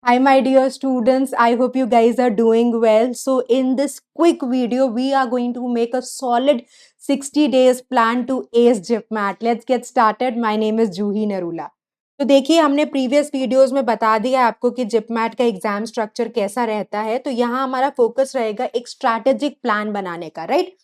Hi, my dear students. I hope you guys are doing well. So, in this quick video, we are going to make a solid 60 days plan to ace GIPMAT. Let's get started. My name is Juhi Narula. तो देखिए हमने previous videos में बता दिया है आपको कि जिपमैट का एग्जाम स्ट्रक्चर कैसा रहता है तो यहाँ हमारा फोकस रहेगा एक स्ट्रैटेजिक प्लान बनाने का राइट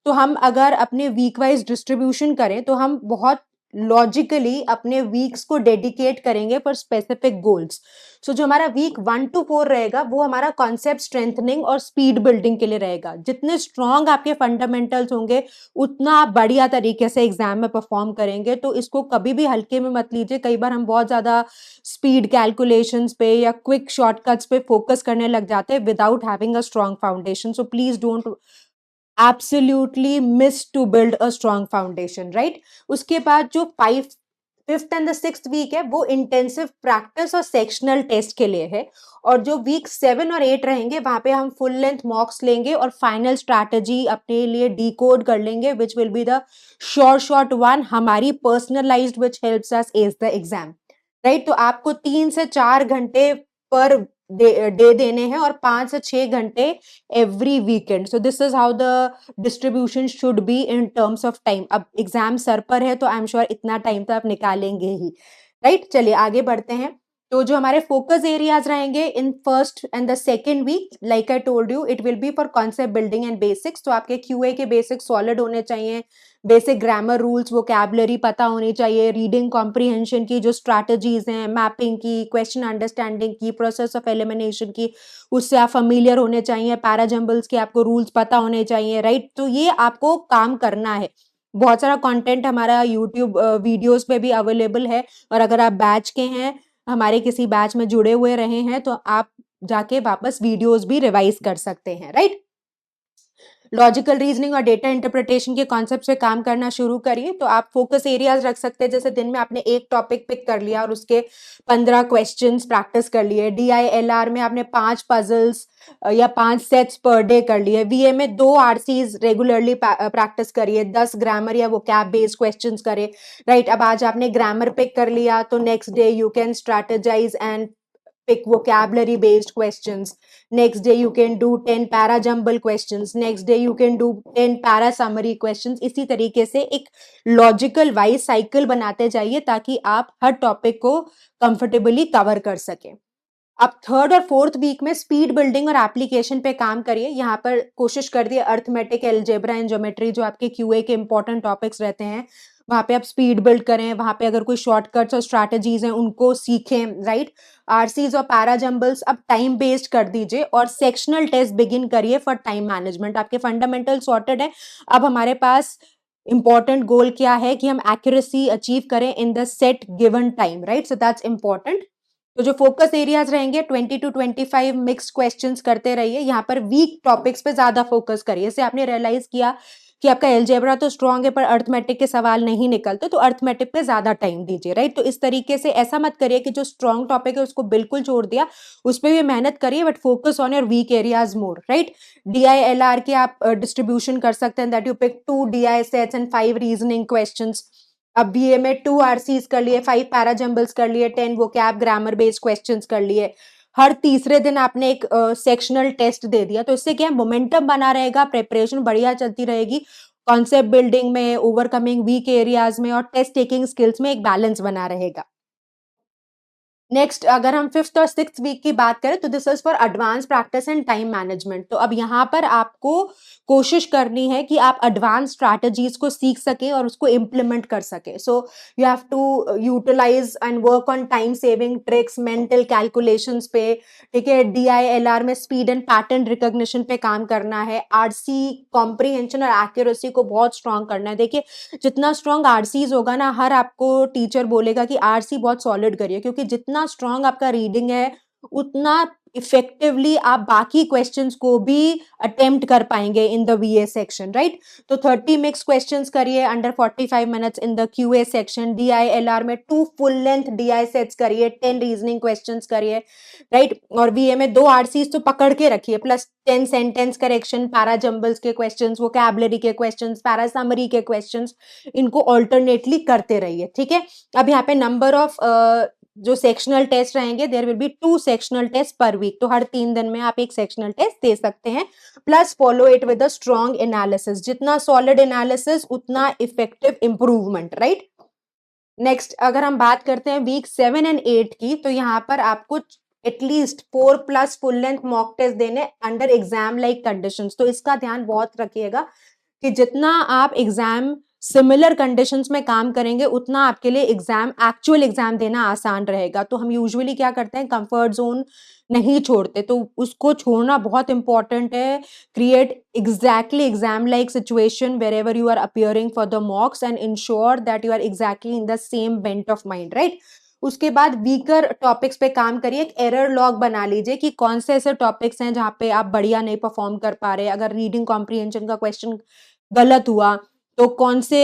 तो हम अगर अपने वीक वाइज डिस्ट्रीब्यूशन करें तो हम बहुत लॉजिकली अपने वीक्स को डेडिकेट करेंगे फॉर स्पेसिफिक गोल्स सो जो हमारा वीक 1 to 4 रहेगा वो हमारा कॉन्सेप्ट स्ट्रेंथनिंग और स्पीड बिल्डिंग के लिए रहेगा जितने स्ट्रॉन्ग आपके फंडामेंटल्स होंगे उतना आप बढ़िया तरीके से एग्जाम में परफॉर्म करेंगे तो इसको कभी भी हल्के में मत लीजिए कई बार हम बहुत ज्यादा स्पीड कैलकुलेशंस पे या क्विक शॉर्टकट्स पे फोकस करने लग जाते हैं without having a strong foundation so please don't absolutely miss to build a strong foundation, right? उसके बाद जो fifth and the sixth week है वो इंटेंसिव प्रैक्टिस और सेक्शनल टेस्ट के लिए है और जो वीक 7 और 8 रहेंगे वहां पे हम फुल लेंथ मॉक्स लेंगे और फाइनल स्ट्रैटेजी अपने लिए डिकोड कर लेंगे which will be the short one हमारी personalised which helps us ace the exam right तो आपको 3 से 4 घंटे पर डे देने हैं और 5 से 6 घंटे every weekend so this is how the distribution should be in terms of time अब एग्जाम सर पर है तो आई एम श्योर इतना टाइम तो आप निकालेंगे ही राइट चलिए आगे बढ़ते हैं तो जो हमारे फोकस एरियाज रहेंगे in first and the second week like I told you it will be for concept building and basics तो आपके क्यूए के बेसिक्स सॉलिड होने चाहिए बेसिक ग्रामर रूल्स वोकैबुलरी पता होनी चाहिए रीडिंग कॉम्प्रिहेंशन की जो स्ट्रैटेजीज हैं मैपिंग की क्वेश्चन अंडरस्टैंडिंग की प्रोसेस ऑफ एलिमिनेशन की उससे आप फैमिलियर होने चाहिए पैराजम्बल्स के आपको रूल्स पता होने चाहिए राइट तो ये आपको काम करना है बहुत सारा कंटेंट हमारा यूट्यूब वीडियोस पे भी अवेलेबल है और अगर आप बैच के हैं हमारे किसी बैच में जुड़े हुए रहे हैं तो आप जाके वापस वीडियोस भी रिवाइज कर सकते हैं राइट लॉजिकल रीजनिंग और डेटा इंटरप्रिटेशन के कॉन्सेप्ट पे काम करना शुरू करिए तो आप फोकस एरियाज रख सकते हैं जैसे दिन में आपने एक टॉपिक पिक कर लिया और उसके 15 क्वेश्चंस प्रैक्टिस कर लिए DILR में आपने 5 पजल्स या 5 सेट्स पर डे कर लिए VA में 2 RCs रेगुलरली प्रैक्टिस करिए 10 ग्रामर या वो कैप बेस्ड क्वेश्चंस करे राइट अब आज आपने ग्रामर पिक कर लिया तो next day you can strategise and pick vocabulary based questions next day you can do 10 para jumble questions next day you can do 10 para summary questions इसी तरीके से एक लॉजिकल वाइज साइकिल बनाते जाइए ताकि आप हर टॉपिक को कंफर्टेबली कवर कर सकें अब थर्ड और फोर्थ वीक में स्पीड बिल्डिंग और एप्लीकेशन पे काम करिए यहाँ पर कोशिश कर दिए अर्थमेटिक एल्जेब्रा एंड ज्योमेट्री जो आपके क्यूए के इंपॉर्टेंट टॉपिक्स रहते हैं वहां पे आप स्पीड बिल्ड करें वहां पे अगर कोई शॉर्टकट्स और स्ट्रैटेजीज हैं उनको सीखें राइट आरसीज और पैराजम्बल्स अब टाइम बेस्ड कर दीजिए और सेक्शनल टेस्ट बिगिन करिए फॉर टाइम मैनेजमेंट आपके फंडामेंटल सॉर्टेड है अब हमारे पास इंपॉर्टेंट गोल क्या है कि हम एक्यूरेसी अचीव करें in the set given time right so that's important तो जो फोकस एरियाज रहेंगे 20 to 25 मिक्स्ड क्वेश्चंस करते रहिए यहाँ पर वीक टॉपिक्स पे ज्यादा फोकस करिए इससे आपने रियलाइज किया कि आपका एल्जेब्रा तो स्ट्रांग है पर अर्थमेटिक के सवाल नहीं निकलते तो अर्थमेटिक पे ज्यादा टाइम दीजिए राइट तो इस तरीके से ऐसा मत करिए कि जो स्ट्रांग टॉपिक है उसको बिल्कुल छोड़ दिया उस पर भी मेहनत करिए but focus on your weak areas more right DILR के आप डिस्ट्रीब्यूशन कर सकते हैं that you pick 2 DI sets and 5 reasoning questions अब BA में 2 RCs कर लिए 5 पैराजम्बल्स कर लिए 10 वोकैब ग्रामर बेस्ड क्वेश्चंस कर लिए हर तीसरे दिन आपने एक सेक्शनल टेस्ट दे दिया तो इससे क्या मोमेंटम बना रहेगा प्रिपरेशन बढ़िया चलती रहेगी कॉन्सेप्ट बिल्डिंग में ओवरकमिंग वीक एरियाज में और टेस्ट टेकिंग स्किल्स में एक बैलेंस बना रहेगा नेक्स्ट अगर हम फिफ्थ और सिक्स्थ वीक की बात करें तो this is for advance practice and time management तो अब यहाँ पर आपको कोशिश करनी है कि आप एडवांस स्ट्रैटेजीज को सीख सके और उसको इम्प्लीमेंट कर सके so you have to utilise and work on time saving tricks mental calculations पे ठीक है DILR में स्पीड एंड पैटर्न रिकॉग्निशन पे काम करना है RC कॉम्प्रिहेंशन और एक्यूरेसी को बहुत स्ट्रांग करना है देखिए जितना स्ट्रांग RCs होगा ना हर आपको टीचर बोलेगा कि RC बहुत सॉलिड करिए क्योंकि जितना स्ट्रांग आपका रीडिंग है उतना इफेक्टिवली आप बाकी क्वेश्चंस को भी अटेम्प्ट कर पाएंगे in the VA section right तो 30 मिक्स क्वेश्चंस करिए under 45 minutes in the QA section DILR में 2 फुल लेंथ DI सेट्स करिए 10 रीजनिंग क्वेश्चंस करिए राइट और VA में 2 RCs तो पकड़ के रखिए प्लस 10 सेंटेंस करेक्शन पैराजम्बल्स के क्वेश्चंस वोकैबुलरी के क्वेश्चंस पैरा समरी के क्वेश्चंस इनको ऑल्टरनेटली करते रहिए ठीक है अब यहाँ पे नंबर ऑफ जो सेक्शनल टेस्ट रहेंगे, there will be 2 sectional test per week, तो हर 3 दिन में आप एक सेक्शनल टेस्ट दे सकते हैं, plus follow it with a strong analysis, जितना सॉलिड एनालिसिस उतना इफेक्टिव इंप्रूवमेंट, राइट। नेक्स्ट अगर हम बात करते हैं वीक 7 एंड 8 की, तो यहाँ पर आपको at least 4+ full length mock test देने अंडर एग्जाम लाइक कंडीशंस, तो इसका ध्यान बहुत रखिएगा कि जितना आप एग्जाम सिमिलर कंडीशंस में काम करेंगे उतना आपके लिए एग्जाम एक्चुअल एग्जाम देना आसान रहेगा। तो हम यूजुअली क्या करते हैं, कंफर्ट जोन नहीं छोड़ते, तो उसको छोड़ना बहुत इंपॉर्टेंट है। Create exactly exam like situation wherever you are appearing for the mocks and ensure that you are exactly in the same bent of mind, right. उसके बाद वीकर टॉपिक्स पे काम करिए, एक एरर लॉग बना लीजिए कि कौन से ऐसे टॉपिक्स हैं जहां पे आप बढ़िया नहीं परफॉर्म कर पा रहे। अगर रीडिंग कॉम्प्रिहेंशन का क्वेश्चन गलत हुआ तो कौन से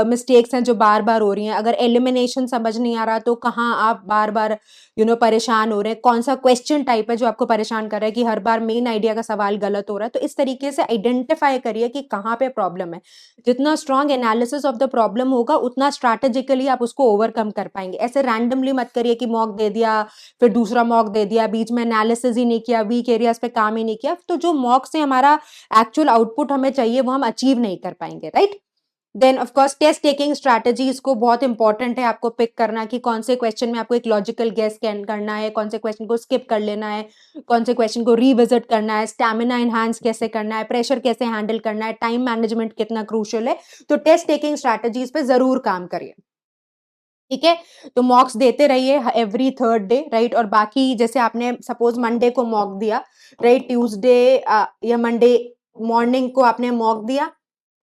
मिस्टेक्स हैं जो बार बार हो रही हैं। अगर एलिमिनेशन समझ नहीं आ रहा तो कहाँ आप बार बार परेशान हो रहे हैं, कौन सा क्वेश्चन टाइप है जो आपको परेशान कर रहा है कि हर बार मेन आइडिया का सवाल गलत हो रहा है। तो इस तरीके से आइडेंटिफाई करिए कि कहाँ पे प्रॉब्लम है। जितना strong analysis of the problem होगा उतना स्ट्रैटेजिकली आप उसको ओवरकम कर पाएंगे। ऐसे रैंडमली मत करिए कि मॉक दे दिया फिर दूसरा मॉक दे दिया, बीच में एनालिसिस ही नहीं किया, वीक एरियाज पे काम ही नहीं किया, तो जो मॉक से हमारा एक्चुअल आउटपुट हमें चाहिए वो हम अचीव नहीं कर पाएंगे, right. Then of course test taking strategies को बहुत इंपॉर्टेंट है आपको पिक करना कि कौन से क्वेश्चन में आपको एक लॉजिकल गेस करना है, कौन से क्वेश्चन को स्किप कर लेना है, कौन से क्वेश्चन को रिविजिट करना है, स्टैमिना एनहांस कैसे करना है, प्रेशर कैसे हैंडल करना है, टाइम मैनेजमेंट कितना क्रूशियल है। तो टेस्ट टेकिंग स्ट्रैटेजीज पे जरूर काम करिए, ठीक है। तो मॉक्स देते रहिए एवरी थर्ड डे, राइट। और बाकी जैसे आपने सपोज मंडे को मॉक दिया, राइट, ट्यूसडे या मंडे मॉर्निंग को आपने मॉक दिया,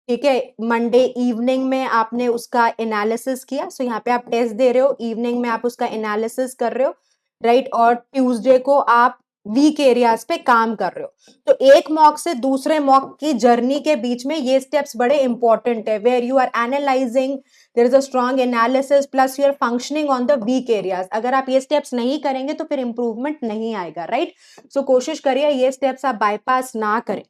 ठीक है, मंडे इवनिंग में आपने उसका एनालिसिस किया, सो यहाँ पे आप टेस्ट दे रहे हो, इवनिंग में आप उसका एनालिसिस कर रहे हो, राइट। और ट्यूसडे को आप वीक एरियाज पे काम कर रहे हो। तो एक मॉक से दूसरे मॉक की जर्नी के बीच में ये स्टेप्स बड़े इंपॉर्टेंट है, where you are analysing, there is a strong analysis plus you are functioning on the weak areas. अगर आप ये स्टेप्स नहीं करेंगे तो फिर इंप्रूवमेंट नहीं आएगा, राइट। सो कोशिश करिए ये स्टेप्स आप बाईपास ना करें।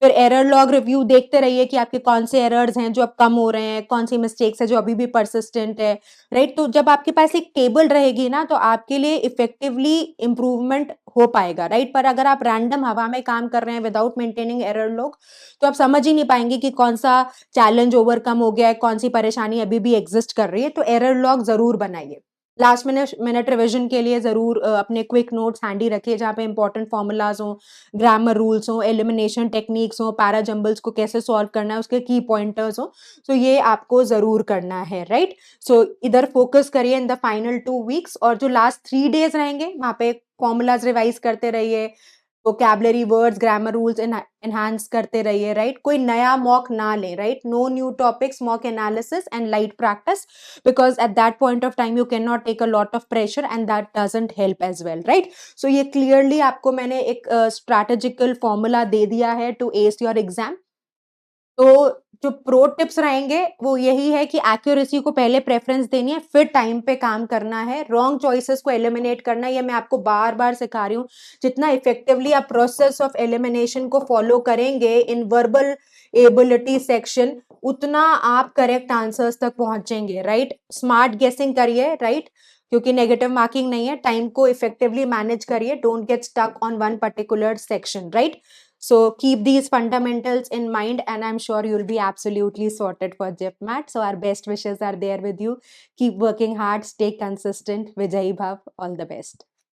फिर एरर लॉग रिव्यू देखते रहिए कि आपके कौन से एरर्स हैं जो अब कम हो रहे हैं, कौन सी मिस्टेक्स है जो अभी भी परसिस्टेंट है, राइट। तो जब आपके पास एक टेबल रहेगी ना तो आपके लिए इफेक्टिवली इंप्रूवमेंट हो पाएगा, राइट। पर अगर आप रैंडम हवा में काम कर रहे हैं विदाउट मेंटेनिंग एरर लॉग तो आप समझ ही नहीं पाएंगे कि कौन सा चैलेंज ओवरकम हो गया है, कौन सी परेशानी अभी भी एग्जिस्ट कर रही है। तो एरर लॉग जरूर बनाइए। लास्ट मिनट रिवीजन के लिए जरूर अपने क्विक नोट्स हैंडी रखिए जहाँ पे इंपॉर्टेंट फॉर्मूलाज हो, ग्रामर रूल्स हो, एलिमिनेशन टेक्निक्स हो, पैरा जंबल्स को कैसे सॉल्व करना है उसके की पॉइंटर्स हो। सो ये आपको जरूर करना है, राइट। सो इधर फोकस करिए इन द फाइनल 2 वीक्स, और जो लास्ट 3 डेज रहेंगे वहां पे फॉर्मूलाज रिवाइज करते रहिए, vocabulary words grammar rules enhance करते रहिए, राइट। कोई नया मॉक ना लें, right. No new topics, mock analysis and light practice, because at that point of time you can not take a lot of pressure and that doesn't help as well, right. So ये clearly आपको मैंने एक strategical formula दे दिया है to S your exam. तो जो pro tips रहेंगे वो यही है कि एक्यूरेसी को पहले प्रेफरेंस देनी है, फिर टाइम पे काम करना है, रॉन्ग चॉइसेस को एलिमिनेट करना है। ये मैं आपको बार बार सिखा रही हूँ। जितना इफेक्टिवली आप प्रोसेस ऑफ एलिमिनेशन को फॉलो करेंगे इन वर्बल एबिलिटी सेक्शन, उतना आप करेक्ट आंसर्स तक पहुंचेंगे, राइट। स्मार्ट गेसिंग करिए, राइट, क्योंकि नेगेटिव मार्किंग नहीं है। टाइम को इफेक्टिवली मैनेज करिए, don't get stuck on one particular section, right. So keep these fundamentals in mind and I'm sure you'll be absolutely sorted for JIPMAT. So our best wishes are there with you. Keep working hard, stay consistent. Vijay Bhav, all the best.